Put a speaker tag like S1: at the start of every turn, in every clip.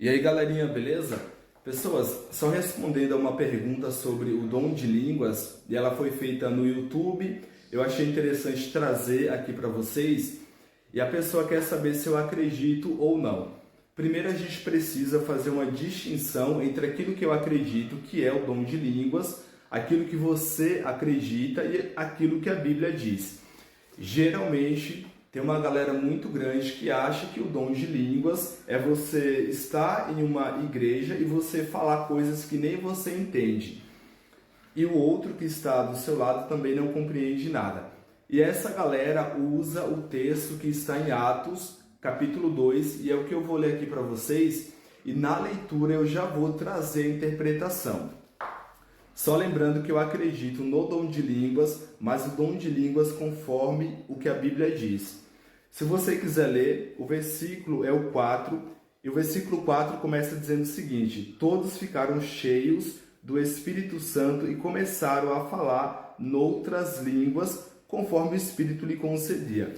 S1: E aí, galerinha, beleza? Pessoas, só respondendo a uma pergunta sobre o dom de línguas, e ela foi feita no YouTube, eu achei interessante trazer aqui para vocês, e a pessoa quer saber se eu acredito ou não. Primeiro a gente precisa fazer uma distinção entre aquilo que eu acredito, que é o dom de línguas, aquilo que você acredita e aquilo que a Bíblia diz. Geralmente, tem uma galera muito grande que acha que o dom de línguas é você estar em uma igreja e você falar coisas que nem você entende. E o outro que está do seu lado também não compreende nada. E essa galera usa o texto que está em Atos, capítulo 2, e é o que eu vou ler aqui para vocês. E na leitura eu já vou trazer a interpretação. Só lembrando que eu acredito no dom de línguas, mas o dom de línguas conforme o que a Bíblia diz. Se você quiser ler, o versículo é o 4, e o versículo 4 começa dizendo o seguinte: todos ficaram cheios do Espírito Santo e começaram a falar noutras línguas, conforme o Espírito lhe concedia.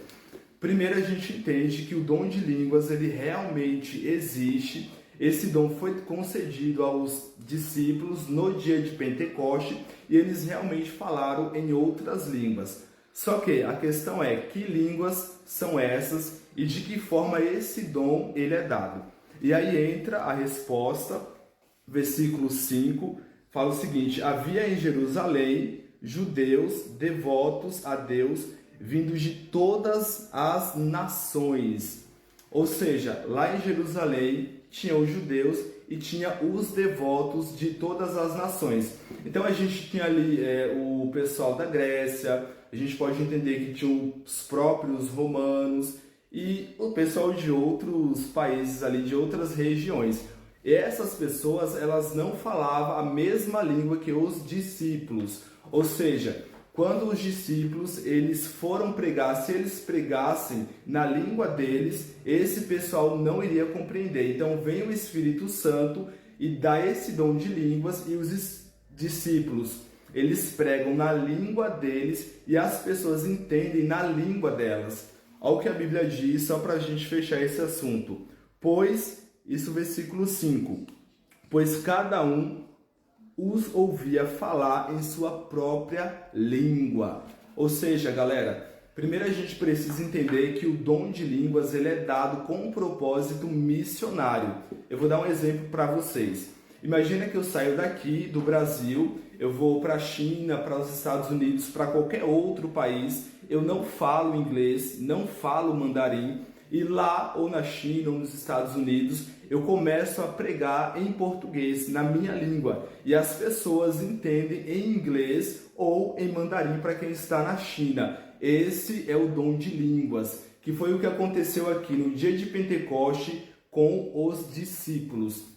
S1: Primeiro a gente entende que o dom de línguas ele realmente existe. Esse dom foi concedido aos discípulos no dia de Pentecoste e eles realmente falaram em outras línguas. Só que a questão é que línguas são essas e de que forma esse dom ele é dado. E aí entra a resposta, versículo 5, fala o seguinte: havia em Jerusalém judeus devotos a Deus, vindos de todas as nações. Ou seja, lá em Jerusalém tinha os judeus e tinha os devotos de todas as nações. Então a gente tinha ali o pessoal da Grécia, a gente pode entender que tinha os próprios romanos e o pessoal de outros países ali, de outras regiões. E essas pessoas, elas não falavam a mesma língua que os discípulos. Ou seja, quando os discípulos eles foram pregar, se eles pregassem na língua deles, esse pessoal não iria compreender. Então vem o Espírito Santo e dá esse dom de línguas e os discípulos eles pregam na língua deles e as pessoas entendem na língua delas. Olha o que a Bíblia diz, só para a gente fechar esse assunto. Pois, isso versículo 5, pois cada um os ouvia falar em sua própria língua. Ou seja, galera, primeiro a gente precisa entender que o dom de línguas ele é dado com um propósito missionário. Eu vou dar um exemplo para vocês. Imagina que eu saio daqui do Brasil, eu vou para a China, para os Estados Unidos, para qualquer outro país, eu não falo inglês, não falo mandarim, e lá ou na China ou nos Estados Unidos eu começo a pregar em português, na minha língua, e as pessoas entendem em inglês ou em mandarim para quem está na China. Esse é o dom de línguas, que foi o que aconteceu aqui no dia de Pentecoste com os discípulos.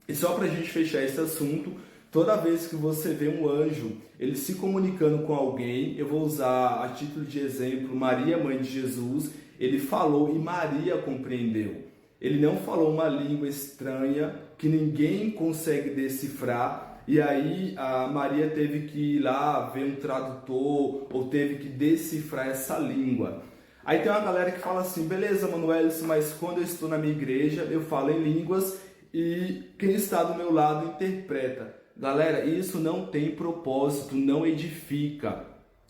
S1: E só para a gente fechar esse assunto, toda vez que você vê um anjo, ele se comunicando com alguém, eu vou usar a título de exemplo Maria, mãe de Jesus, ele falou e Maria compreendeu. Ele não falou uma língua estranha que ninguém consegue decifrar e aí a Maria teve que ir lá ver um tradutor ou teve que decifrar essa língua. Aí tem uma galera que fala assim: beleza, Manuel, mas quando eu estou na minha igreja eu falo em línguas e quem está do meu lado interpreta. Galera, isso não tem propósito, não edifica.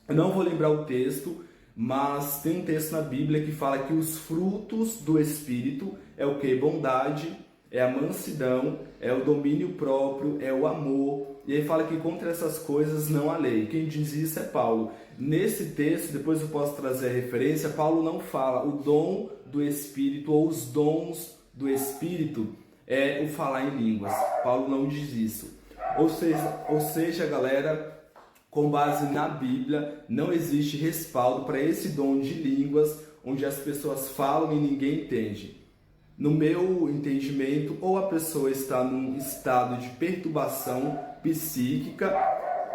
S1: Eu não vou lembrar o texto, mas tem um texto na Bíblia que fala que os frutos do Espírito é o que? Bondade, é a mansidão, é o domínio próprio, é o amor. E aí fala que contra essas coisas não há lei. Quem diz isso é Paulo. Nesse texto, depois eu posso trazer a referência, Paulo não fala o dom do Espírito ou os dons do Espírito é o falar em línguas. Paulo não diz isso. Ou seja, galera, com base na Bíblia, não existe respaldo para esse dom de línguas onde as pessoas falam e ninguém entende. No meu entendimento, ou a pessoa está num estado de perturbação psíquica,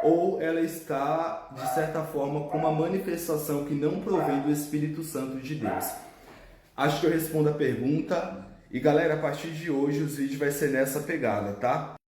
S1: ou ela está, de certa forma, com uma manifestação que não provém do Espírito Santo de Deus. Acho que eu respondo a pergunta. E galera, a partir de hoje os vídeos vai ser nessa pegada, tá?